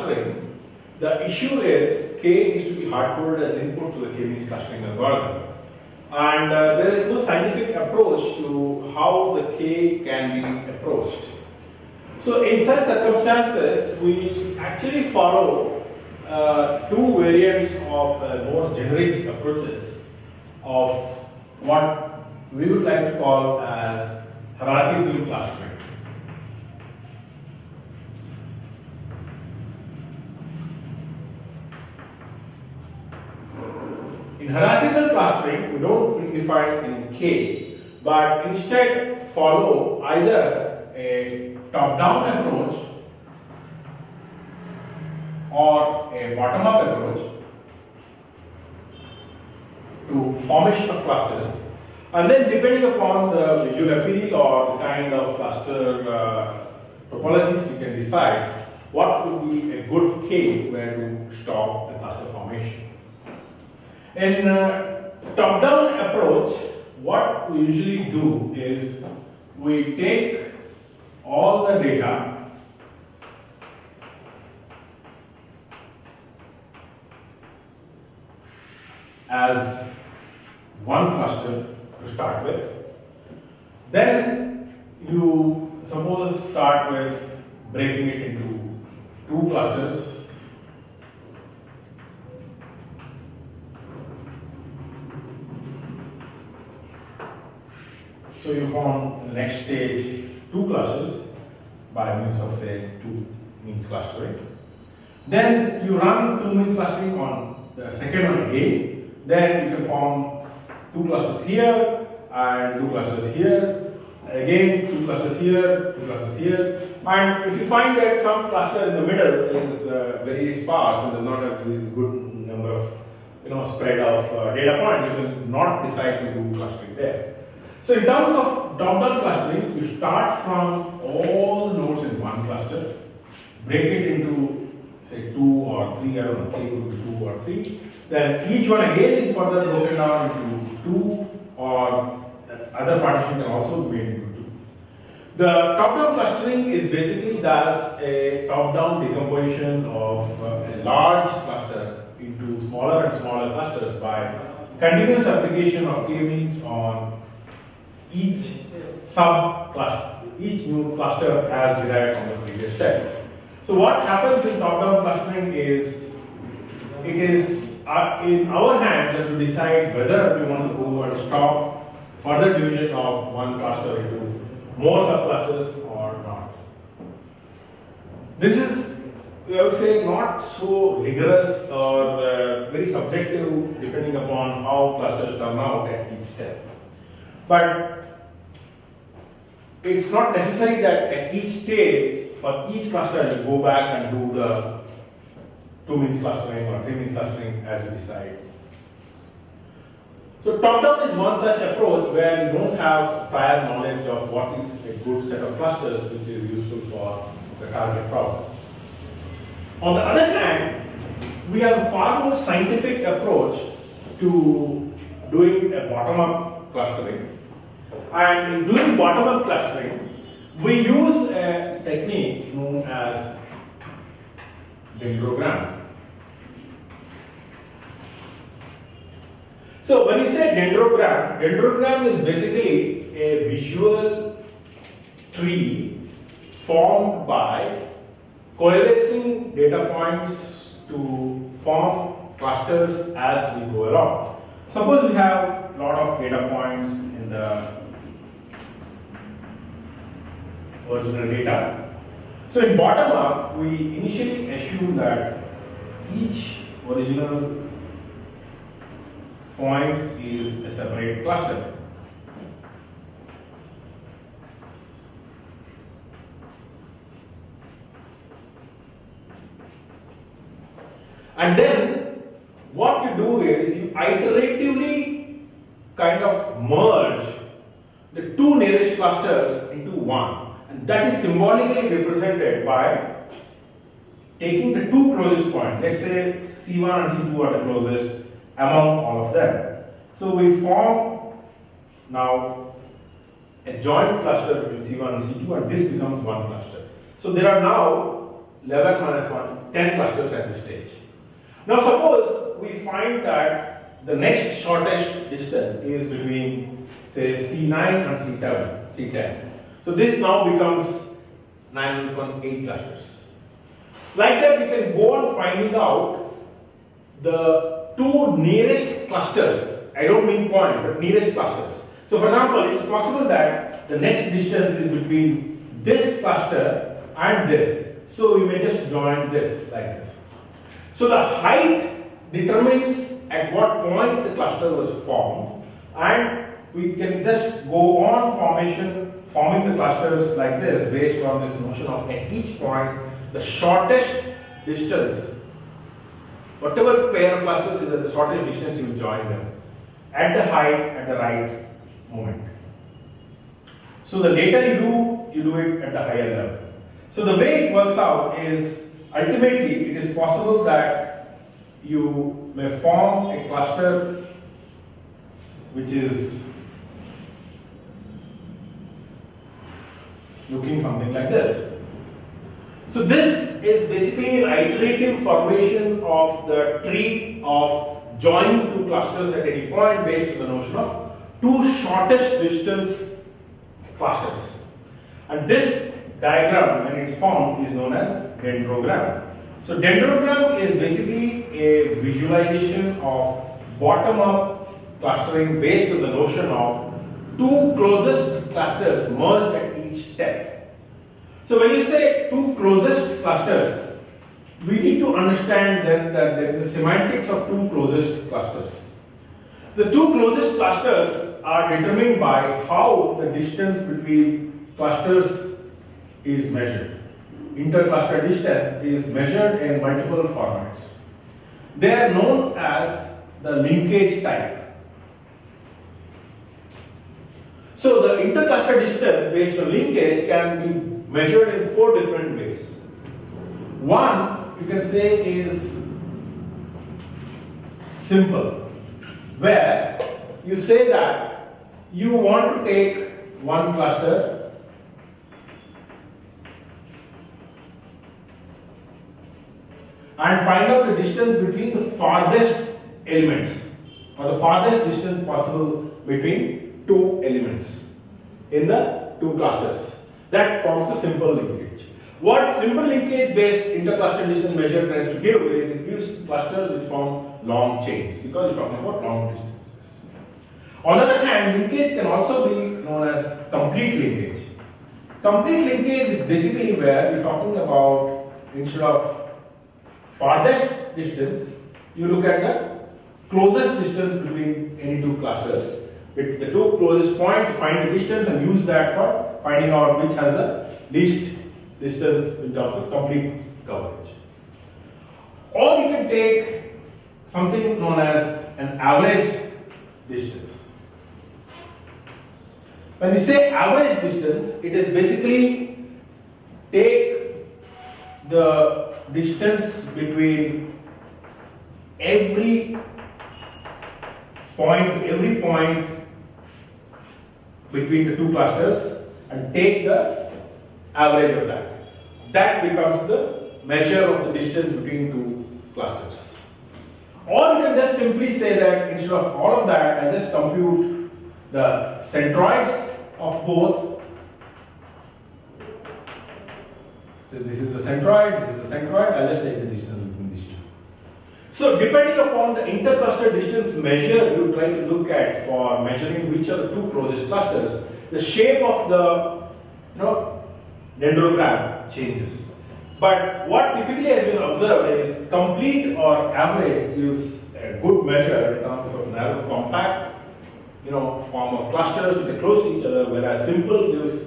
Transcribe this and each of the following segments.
clustering, the issue is K needs to be hard-coded as input to the K-means clustering algorithm. And there is no scientific approach to how the K can be approached. So in such circumstances, we actually follow two variants of more generic approaches of what we would like to call as hierarchical clustering. In hierarchical clustering, we don't predefine in K, but instead follow either a top-down approach or a bottom-up approach to formation of clusters, and then depending upon the visual appeal or the kind of cluster topologies, we can decide what would be a good K where to stop the cluster formation. In top-down approach, what we usually do is we take all the data as one cluster to start with. Then you suppose start with breaking it into two clusters. So you form the next stage two clusters by means of say two means clustering. Then you run two means clustering on the second one again. Then you can form two clusters here and two clusters here. Again two clusters here, two clusters here. And if you find that some cluster in the middle is very sparse and does not have this good number of spread of data points, you can not decide to do clustering there. So in terms of top-down clustering, you start from all nodes in one cluster, break it into say two or three, I don't know, K could be two or three. Then each one again is further broken down into two, or the other partition can also be made into two. The top-down clustering is basically thus a top-down decomposition of a large cluster into smaller and smaller clusters by continuous application of K-means on each sub-cluster, each new cluster as derived from the previous step. So what happens in top-down clustering is, it is in our hands just to decide whether we want to go and stop further division of one cluster into more subclusters or not. This is, I would say, not so rigorous or very subjective depending upon how clusters turn out at each step. But it's not necessary that at each stage, for each cluster, you go back and do the two means clustering or three means clustering as you decide. So top-down is one such approach where you don't have prior knowledge of what is a good set of clusters which is useful for the target problem. On the other hand, we have a far more scientific approach to doing a bottom-up clustering. And in doing bottom-up clustering, we use a technique known as Dendrogram. So when you say Dendrogram, Dendrogram is basically a visual tree formed by coalescing data points to form clusters as we go along. Suppose we have a lot of data points in the original data. So in bottom up, we initially assume that each original point is a separate cluster. And then what you do is you iteratively kind of merge the two nearest clusters into one. And that is symbolically represented by taking the two closest points. Let's say C1 and C2 are the closest among all of them. So we form now a joint cluster between C1 and C2, and this becomes one cluster. So there are now 11 minus 1, 10 clusters at this stage. Now suppose we find that the next shortest distance is between say C9 and C10. So this now becomes 9 minus 1, 8 clusters. Like that we can go on finding out the two nearest clusters. I don't mean point, but nearest clusters. So for example, it's possible that the next distance is between this cluster and this. So we may just join this like this. So the height determines at what point the cluster was formed, and we can just go on forming the clusters like this based on this notion of at each point the shortest distance. Whatever pair of clusters is at the shortest distance, you will join them at the height at the right moment. So the later you do it at the higher level. So the way it works out is ultimately it is possible that you may form a cluster which is looking something like this. So this is basically an iterative formation of the tree of joining two clusters at any point based on the notion of two shortest distance clusters. And this diagram, when it's formed, is known as dendrogram. So dendrogram is basically a visualization of bottom-up clustering based on the notion of two closest clusters merged at each step. So when you say two closest clusters, we need to understand then that there is a semantics of two closest clusters. The two closest clusters are determined by how the distance between clusters is measured. Intercluster distance is measured in multiple formats. They are known as the linkage type. So the intercluster distance based on linkage can be measured in 4 different ways. One, you can say, is simple, where you say that you want to take one cluster and find out the distance between the farthest elements, or the farthest distance possible between two elements in the two clusters. That forms a simple linkage. What simple linkage based intercluster distance measure tries to give is it gives clusters which form long chains, because you're talking about long distances. On the other hand, linkage can also be known as complete linkage. Complete linkage is basically where we're talking about, instead of farthest distance, you look at the closest distance between any two clusters. With the two closest points, find the distance and use that for finding out which has the least distance in terms of complete coverage. Or you can take something known as an average distance. When we say average distance, it is basically take the distance between every point between the two clusters and take the average of that. That becomes the measure of the distance between two clusters. Or you can just simply say that instead of all of that, I'll just compute the centroids of both. So this is the centroid, this is the centroid, I'll just take the distance between these two. So depending upon the intercluster distance measure you try to look at for measuring which are the two closest clusters, the shape of the dendrogram changes. But what typically has been observed is complete or average gives a good measure in terms of narrow compact form of clusters which are close to each other, whereas simple gives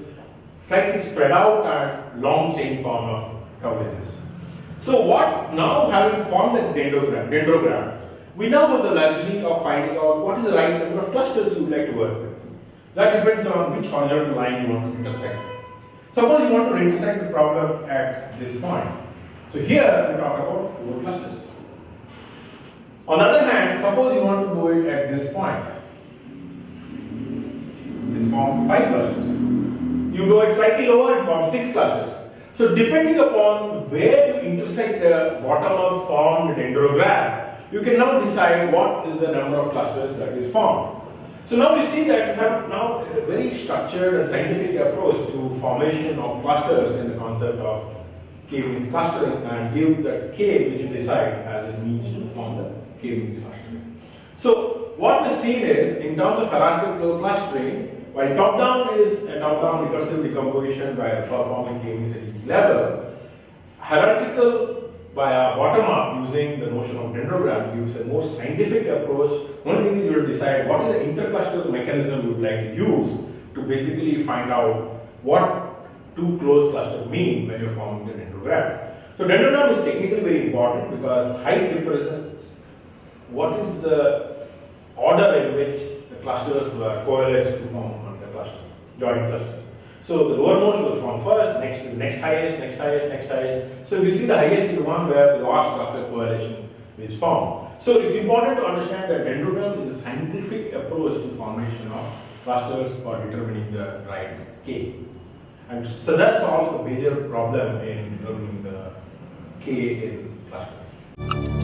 slightly spread out and long chain form of coverages. So what now, having formed a dendrogram, we now have the luxury of finding out what is the right number of clusters you would like to work with. That depends on which horizontal line you want to intersect. Suppose you want to intersect the problem at this point. So here we talk about 4 clusters. On the other hand, suppose you want to do it at this point. This forms 5 clusters. You go it slightly lower, it forms 6 clusters. So depending upon where you intersect the bottom-up formed dendrogram, you can now decide what is the number of clusters that is formed. So now we see that we have now a very structured and scientific approach to formation of clusters in the concept of K-means clustering, and give that K which you decide as it means to form the K-means clustering. So what we're seeing is, in terms of hierarchical clustering, while top-down is a top-down recursive decomposition by performing K-means at each level, hierarchical by a bottom-up using the notion of dendrogram gives a more scientific approach. One thing is you will decide what is the intercluster mechanism you would like to use to basically find out what two closed clusters mean when you're forming the dendrogram. So dendrogram is technically very important because height represents what is the order in which the clusters were coalesced to form on the cluster, joint cluster. So the lowermost will form first, next to the next highest, next highest, next highest. So if you see the highest is the one where the last cluster correlation is formed. So it's important to understand that dendrogram is a scientific approach to formation of clusters for determining the right K. And so that solves a major problem in determining the K in clusters.